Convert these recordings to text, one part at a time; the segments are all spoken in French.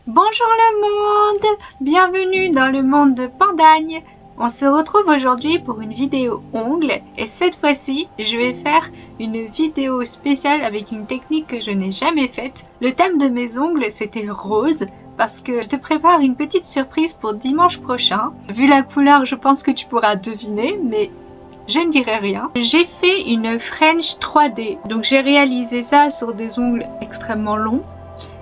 Bonjour le monde! Bienvenue dans le monde de Pandagne. On se retrouve aujourd'hui pour une vidéo ongles et cette fois-ci, je vais faire une vidéo spéciale avec une technique que je n'ai jamais faite. Le thème de mes ongles, c'était rose parce que je te prépare une petite surprise pour dimanche prochain. Vu la couleur, je pense que tu pourras deviner, mais je ne dirai rien. J'ai fait une French 3D, donc j'ai réalisé ça sur des ongles extrêmement longs.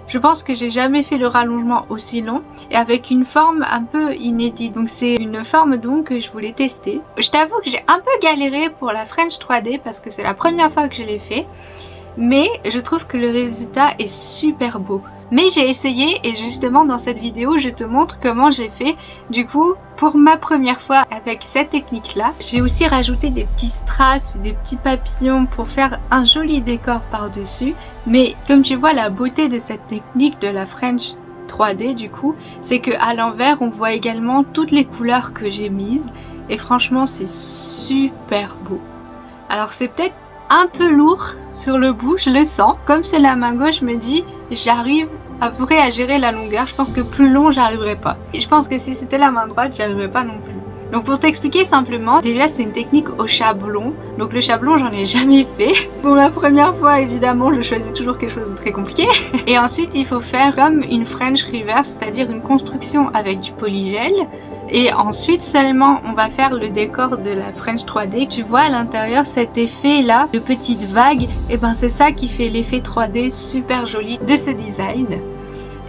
Je pense que j'ai jamais fait le rallongement aussi long et avec une forme un peu inédite. Donc c'est une forme donc que je voulais tester. Je t'avoue que j'ai un peu galéré pour la French 3D parce que c'est la première fois que je l'ai fait. Mais je trouve que le résultat est super beau. Mais j'ai essayé et justement dans cette vidéo je te montre comment j'ai fait du coup pour ma première fois avec cette technique là. J'ai aussi rajouté des petits strass, des petits papillons pour faire un joli décor par dessus. Mais comme tu vois, la beauté de cette technique de la French 3D du coup, c'est que à l'envers on voit également toutes les couleurs que j'ai mises et franchement c'est super beau. Alors c'est peut-être un peu lourd sur le bout, je le sens. Comme c'est la main gauche, je me dis j'arrive à peu près à gérer la longueur. Je pense que plus long j'arriverai pas. Et je pense que si c'était la main droite, j'y arriverais pas non plus. Donc pour t'expliquer simplement, déjà c'est une technique au chablon. Donc le chablon j'en ai jamais fait. Pour la première fois évidemment je choisis toujours quelque chose de très compliqué. Et ensuite il faut faire comme une French reverse, c'est-à-dire une construction avec du polygel. Et ensuite seulement on va faire le décor de la French 3D. Tu vois à l'intérieur cet effet là de petites vagues, et ben c'est ça qui fait l'effet 3D super joli de ce design.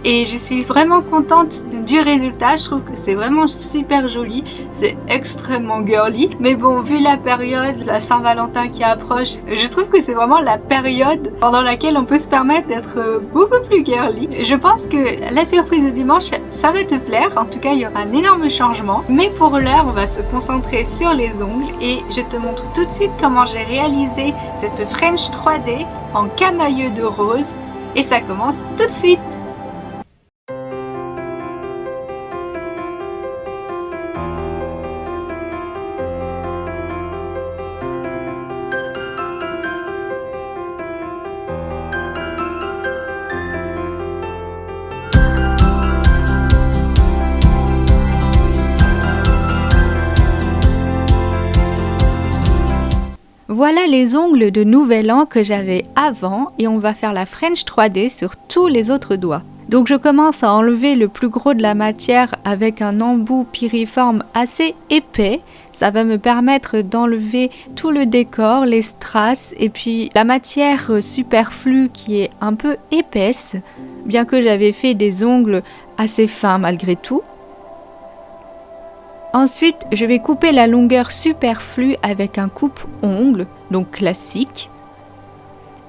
Et je suis vraiment contente du résultat, je trouve que c'est vraiment super joli, c'est extrêmement girly. Mais bon, vu la période, la Saint-Valentin qui approche, je trouve que c'est vraiment la période pendant laquelle on peut se permettre d'être beaucoup plus girly. Je pense que la surprise de dimanche, ça va te plaire, en tout cas il y aura un énorme changement. Mais pour l'heure, on va se concentrer sur les ongles et je te montre tout de suite comment j'ai réalisé cette French 3D en camailleux de rose. Et ça commence tout de suite! Voilà les ongles de nouvel an que j'avais avant et on va faire la French 3D sur tous les autres doigts. Donc je commence à enlever le plus gros de la matière avec un embout piriforme assez épais. Ça va me permettre d'enlever tout le décor, les strass et puis la matière superflue qui est un peu épaisse, bien que j'avais fait des ongles assez fins malgré tout. Ensuite, je vais couper la longueur superflue avec un coupe-ongle, donc classique.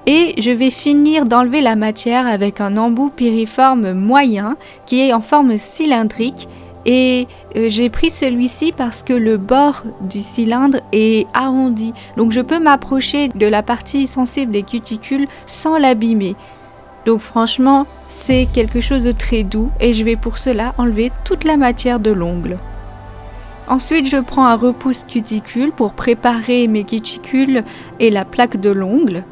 Et je vais finir d'enlever la matière avec un embout piriforme moyen qui est en forme cylindrique. Et j'ai pris celui-ci parce que le bord du cylindre est arrondi. Donc je peux m'approcher de la partie sensible des cuticules sans l'abîmer. Donc franchement, c'est quelque chose de très doux et je vais pour cela enlever toute la matière de l'ongle. Ensuite, je prends un repousse cuticule pour préparer mes cuticules et la plaque de l'ongle.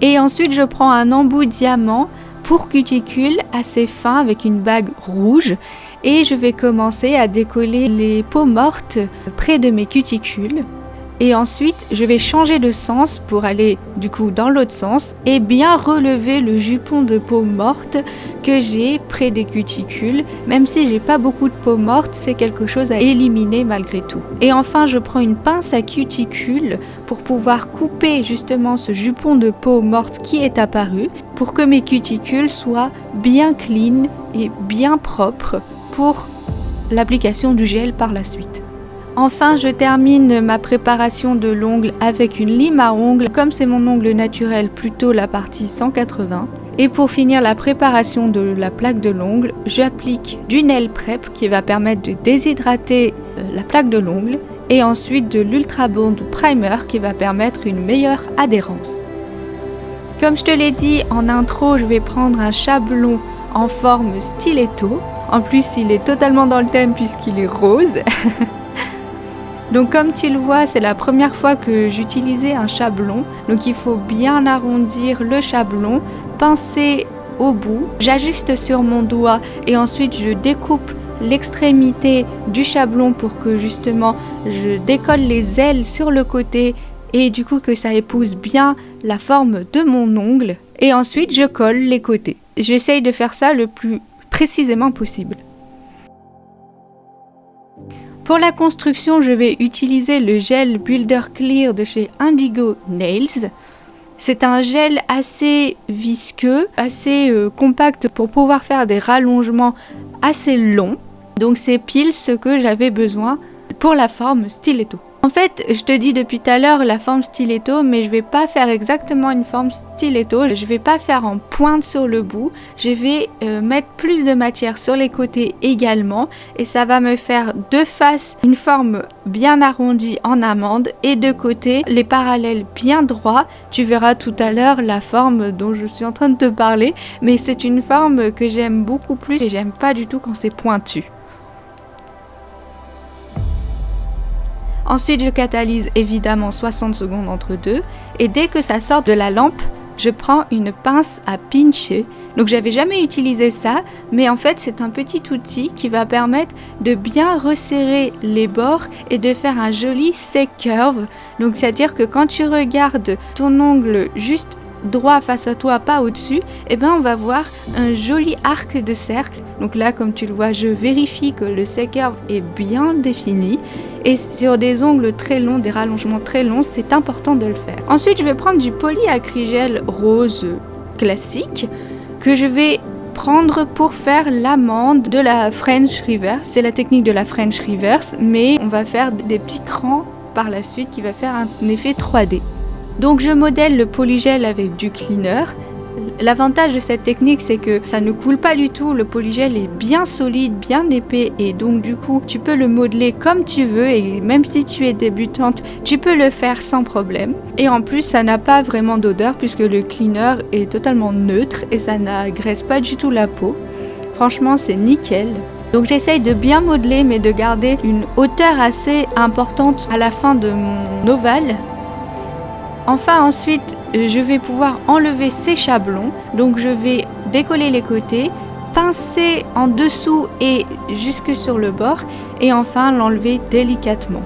Et ensuite, je prends un embout diamant pour cuticule assez fin avec une bague rouge. Et je vais commencer à décoller les peaux mortes près de mes cuticules. Et ensuite, je vais changer de sens pour aller du coup dans l'autre sens et bien relever le jupon de peau morte que j'ai près des cuticules. Même si j'ai pas beaucoup de peau morte, c'est quelque chose à éliminer malgré tout. Et enfin, je prends une pince à cuticule pour pouvoir couper justement ce jupon de peau morte qui est apparu pour que mes cuticules soient bien clean et bien propres pour l'application du gel par la suite. Enfin, je termine ma préparation de l'ongle avec une lime à ongles, comme c'est mon ongle naturel, plutôt la partie 180. Et pour finir la préparation de la plaque de l'ongle, j'applique du nail prep qui va permettre de déshydrater la plaque de l'ongle et ensuite de l'Ultra Bond Primer qui va permettre une meilleure adhérence. Comme je te l'ai dit en intro, je vais prendre un chablon en forme stiletto. En plus, il est totalement dans le thème puisqu'il est rose. Donc comme tu le vois, c'est la première fois que j'utilisais un chablon. Donc il faut bien arrondir le chablon, pincer au bout. J'ajuste sur mon doigt et ensuite je découpe l'extrémité du chablon pour que justement je décolle les ailes sur le côté et du coup que ça épouse bien la forme de mon ongle. Et ensuite je colle les côtés. J'essaye de faire ça le plus précisément possible. Pour la construction, je vais utiliser le gel Builder Clear de chez Indigo Nails. C'est un gel assez visqueux, assez compact pour pouvoir faire des rallongements assez longs. Donc c'est pile ce que j'avais besoin pour la forme stiletto. En fait, je te dis depuis tout à l'heure la forme stiletto, mais je vais pas faire exactement une forme stiletto. Je vais pas faire en pointe sur le bout. Je vais mettre plus de matière sur les côtés également. Et ça va me faire de face une forme bien arrondie en amande et de côté les parallèles bien droits. Tu verras tout à l'heure la forme dont je suis en train de te parler. Mais c'est une forme que j'aime beaucoup plus et j'aime pas du tout quand c'est pointu. Ensuite, je catalyse évidemment 60 secondes entre deux et dès que ça sort de la lampe, je prends une pince à pincher. Donc j'avais jamais utilisé ça, mais en fait c'est un petit outil qui va permettre de bien resserrer les bords et de faire un joli sec curve. Donc c'est-à-dire que quand tu regardes ton ongle juste droit face à toi, pas au-dessus, et ben on va voir un joli arc de cercle. Donc là, comme tu le vois, je vérifie que le sec curve est bien défini. Et sur des ongles très longs, des rallongements très longs, c'est important de le faire. Ensuite, je vais prendre du polyacrygel rose classique que je vais prendre pour faire l'amande de la French Reverse. C'est la technique de la French Reverse, mais on va faire des petits crans par la suite qui va faire un effet 3D. Donc je modèle le polygel avec du cleaner. L'avantage de cette technique, c'est que ça ne coule pas du tout, le polygel est bien solide, bien épais et donc du coup tu peux le modeler comme tu veux et même si tu es débutante, tu peux le faire sans problème. Et en plus ça n'a pas vraiment d'odeur puisque le cleaner est totalement neutre et ça n'agresse pas du tout la peau. Franchement c'est nickel. Donc j'essaye de bien modeler mais de garder une hauteur assez importante à la fin de mon ovale. Enfin ensuite je vais pouvoir enlever ces chablons, donc je vais décoller les côtés, pincer en dessous et jusque sur le bord et enfin l'enlever délicatement.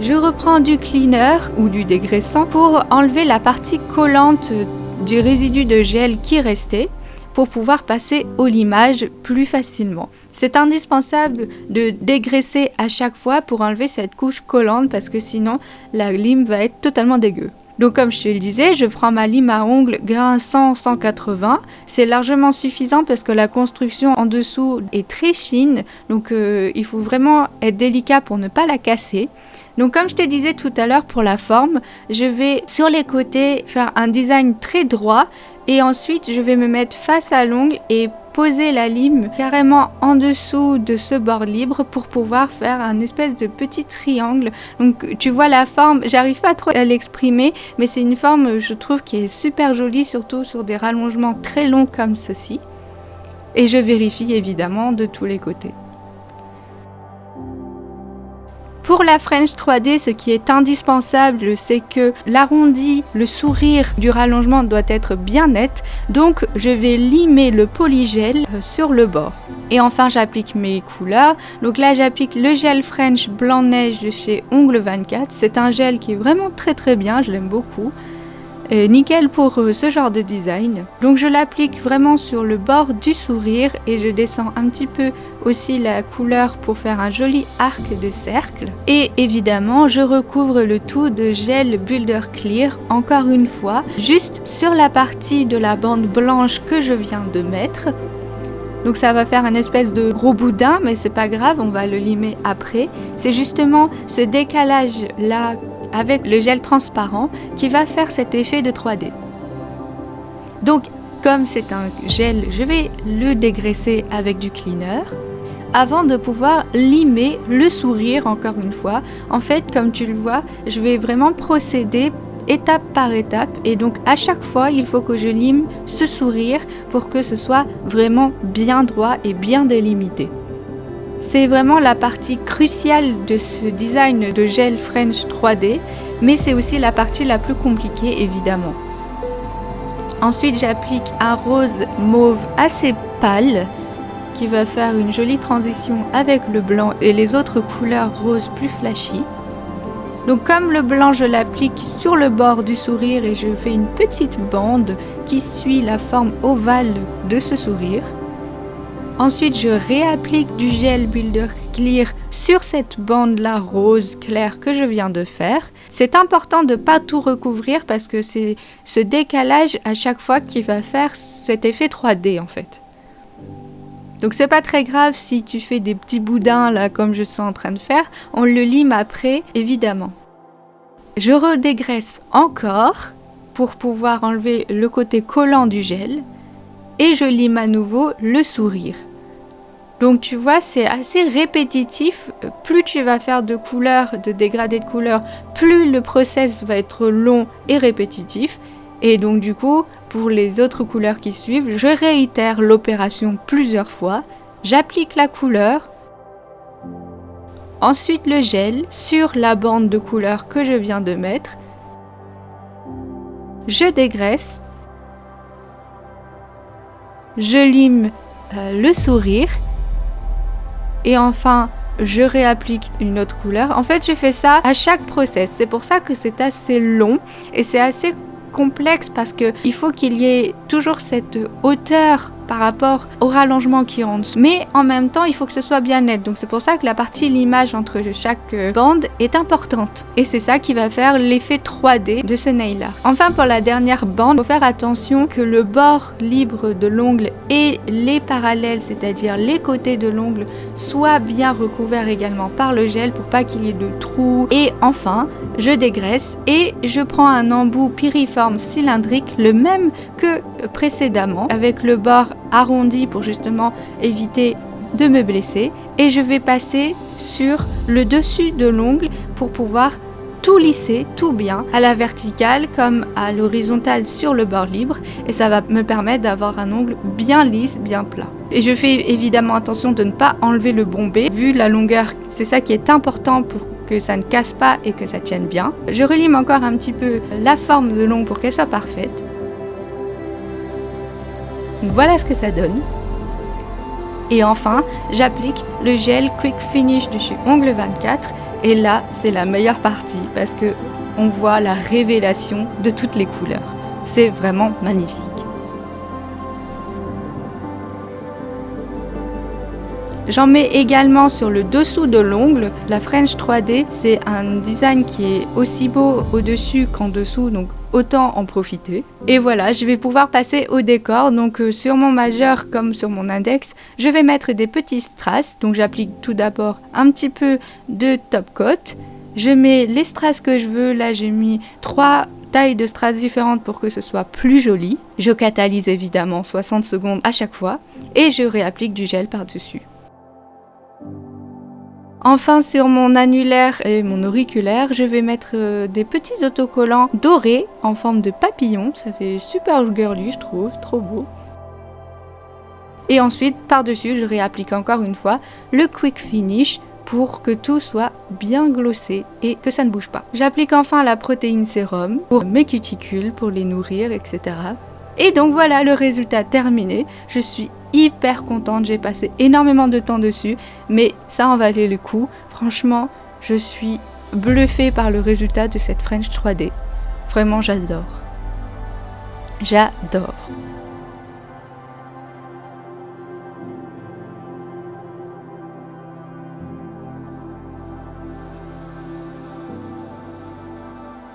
Je reprends du cleaner ou du dégraissant pour enlever la partie collante du résidu de gel qui restait pour pouvoir passer au limage plus facilement. C'est indispensable de dégraisser à chaque fois pour enlever cette couche collante parce que sinon la lime va être totalement dégueu. Donc comme je te le disais, je prends ma lime à ongles grain 100-180. C'est largement suffisant parce que la construction en dessous est très fine. Donc il faut vraiment être délicat pour ne pas la casser. Donc comme je te disais tout à l'heure pour la forme, je vais sur les côtés faire un design très droit. Et ensuite je vais me mettre face à l'ongle et poser la lime carrément en dessous de ce bord libre pour pouvoir faire un espèce de petit triangle. Donc tu vois la forme, j'arrive pas trop à l'exprimer, mais c'est une forme je trouve qui est super jolie, surtout sur des rallongements très longs comme ceci. Et je vérifie évidemment de tous les côtés. Pour la French 3D, ce qui est indispensable, c'est que l'arrondi, le sourire du rallongement doit être bien net. Donc, je vais limer le polygel sur le bord. Et enfin, j'applique mes couleurs. Donc là, j'applique le gel French Blanc Neige de chez Ongle 24. C'est un gel qui est vraiment très bien, je l'aime beaucoup. Nickel pour ce genre de design. Donc je l'applique vraiment sur le bord du sourire et je descends un petit peu aussi la couleur pour faire un joli arc de cercle. Et évidemment je recouvre le tout de gel Builder Clear encore une fois, juste sur la partie de la bande blanche que je viens de mettre. Donc ça va faire un espèce de gros boudin, mais c'est pas grave, on va le limer après. C'est justement ce décalage là avec le gel transparent qui va faire cet effet de 3D. Donc comme c'est un gel, je vais le dégraisser avec du cleaner avant de pouvoir limer le sourire encore une fois. En fait, comme tu le vois, je vais vraiment procéder étape par étape et donc à chaque fois il faut que je lime ce sourire pour que ce soit vraiment bien droit et bien délimité. C'est vraiment la partie cruciale de ce design de gel French 3D, mais c'est aussi la partie la plus compliquée évidemment. Ensuite, j'applique un rose mauve assez pâle qui va faire une jolie transition avec le blanc et les autres couleurs roses plus flashy. Donc comme le blanc, je l'applique sur le bord du sourire et je fais une petite bande qui suit la forme ovale de ce sourire. Ensuite, je réapplique du gel Builder Clear sur cette bande-là rose claire que je viens de faire. C'est important de ne pas tout recouvrir parce que c'est ce décalage à chaque fois qui va faire cet effet 3D en fait. Donc c'est pas très grave si tu fais des petits boudins là comme je suis en train de faire, on le lime après évidemment. Je redégraisse encore pour pouvoir enlever le côté collant du gel et je lime à nouveau le sourire. Donc tu vois, c'est assez répétitif. Plus tu vas faire de couleurs, de dégradés de couleurs, plus le process va être long et répétitif. Et donc du coup, pour les autres couleurs qui suivent, je réitère l'opération plusieurs fois. J'applique la couleur, ensuite le gel sur la bande de couleur que je viens de mettre. Je dégraisse. Je lime le sourire. Et enfin, je réapplique une autre couleur. En fait, je fais ça à chaque process. C'est pour ça que c'est assez long et c'est assez complexe parce qu'il faut qu'il y ait toujours cette hauteur par rapport au rallongement qui est en dessous. Mais en même temps, il faut que ce soit bien net. Donc c'est pour ça que la partie limage entre chaque bande est importante. Et c'est ça qui va faire l'effet 3D de ce nail art. Enfin, pour la dernière bande, il faut faire attention que le bord libre de l'ongle et les parallèles, c'est-à-dire les côtés de l'ongle, soient bien recouverts également par le gel pour pas qu'il y ait de trous. Et enfin, je dégraisse et je prends un embout piriforme cylindrique, le même que précédemment, avec le bord arrondi pour justement éviter de me blesser, et je vais passer sur le dessus de l'ongle pour pouvoir tout lisser, tout bien, à la verticale comme à l'horizontale sur le bord libre, et ça va me permettre d'avoir un ongle bien lisse, bien plat. Et je fais évidemment attention de ne pas enlever le bombé, vu la longueur, c'est ça qui est important pour que ça ne casse pas et que ça tienne bien. Je relime encore un petit peu la forme de l'ongle pour qu'elle soit parfaite. Donc voilà ce que ça donne. Et enfin, j'applique le gel Quick Finish de chez Ongle 24. Et là, c'est la meilleure partie parce que on voit la révélation de toutes les couleurs. C'est vraiment magnifique. J'en mets également sur le dessous de l'ongle. La French 3D, c'est un design qui est aussi beau au-dessus qu'en dessous, donc autant en profiter. Et voilà, je vais pouvoir passer au décor. Donc sur mon majeur comme sur mon index, je vais mettre des petits strass. Donc j'applique tout d'abord un petit peu de top coat. Je mets les strass que je veux. Là, j'ai mis 3 tailles de strass différentes pour que ce soit plus joli. Je catalyse évidemment 60 secondes à chaque fois et je réapplique du gel par-dessus. Enfin, sur mon annulaire et mon auriculaire, je vais mettre des petits autocollants dorés en forme de papillon. Ça fait super girly, je trouve, trop beau. Et ensuite, par-dessus, je réapplique encore une fois le Quick Finish pour que tout soit bien glossé et que ça ne bouge pas. J'applique enfin la protéine sérum pour mes cuticules, pour les nourrir, etc. Et donc voilà le résultat terminé. Je suis hyper contente, j'ai passé énormément de temps dessus, mais ça en valait le coup. Franchement, je suis bluffée par le résultat de cette French 3D. Vraiment, j'adore. J'adore.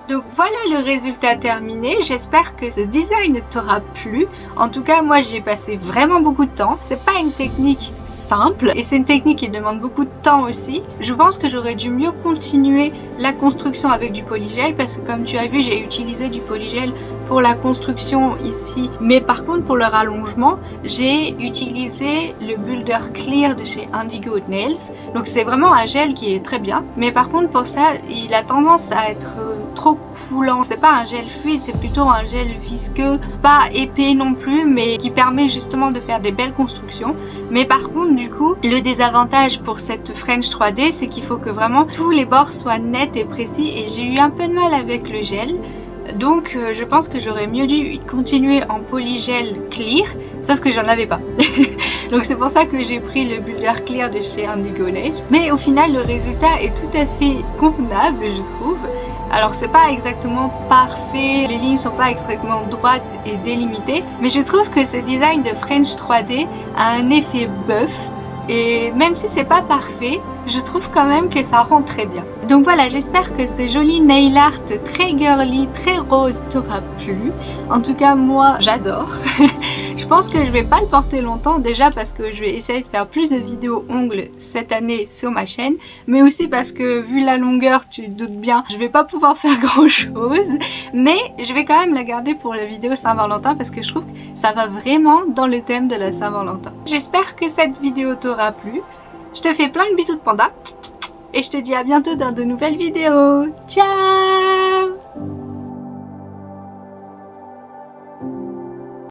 Donc voilà le résultat terminé, j'espère que ce design t'aura plu. En tout cas, moi j'y ai passé vraiment beaucoup de temps. C'est pas une technique simple et c'est une technique qui demande beaucoup de temps aussi. Je pense que j'aurais dû mieux continuer la construction avec du polygel parce que comme tu as vu, j'ai utilisé du polygel pour la construction ici. Mais par contre pour le rallongement, j'ai utilisé le Builder Clear de chez Indigo Nails. Donc c'est vraiment un gel qui est très bien. Mais par contre pour ça, il a tendance à être trop coulant. C'est pas un gel fluide, c'est plutôt un gel visqueux, pas épais non plus, mais qui permet justement de faire des belles constructions. Mais par contre, du coup, le désavantage pour cette French 3D, c'est qu'il faut que vraiment tous les bords soient nets et précis. Et j'ai eu un peu de mal avec le gel. Donc je pense que j'aurais mieux dû continuer en polygel clear, sauf que j'en avais pas. Donc c'est pour ça que j'ai pris le Builder Clear de chez Indigo Nails. Mais au final le résultat est tout à fait convenable, je trouve. Alors c'est pas exactement parfait, les lignes sont pas extrêmement droites et délimitées, mais je trouve que ce design de French 3D a un effet buff. Et même si c'est pas parfait, je trouve quand même que ça rend très bien. Donc voilà, j'espère que ce joli nail art très girly, très rose t'aura plu. En tout cas, moi, j'adore. Je pense que je vais pas le porter longtemps, déjà parce que je vais essayer de faire plus de vidéos ongles cette année sur ma chaîne, mais aussi parce que vu la longueur, tu te doutes bien, je vais pas pouvoir faire grand chose, mais je vais quand même la garder pour la vidéo Saint-Valentin parce que je trouve que ça va vraiment dans le thème de la Saint-Valentin. J'espère que cette vidéo t'aura plu. Je te fais plein de bisous de panda et je te dis à bientôt dans de nouvelles vidéos. Ciao!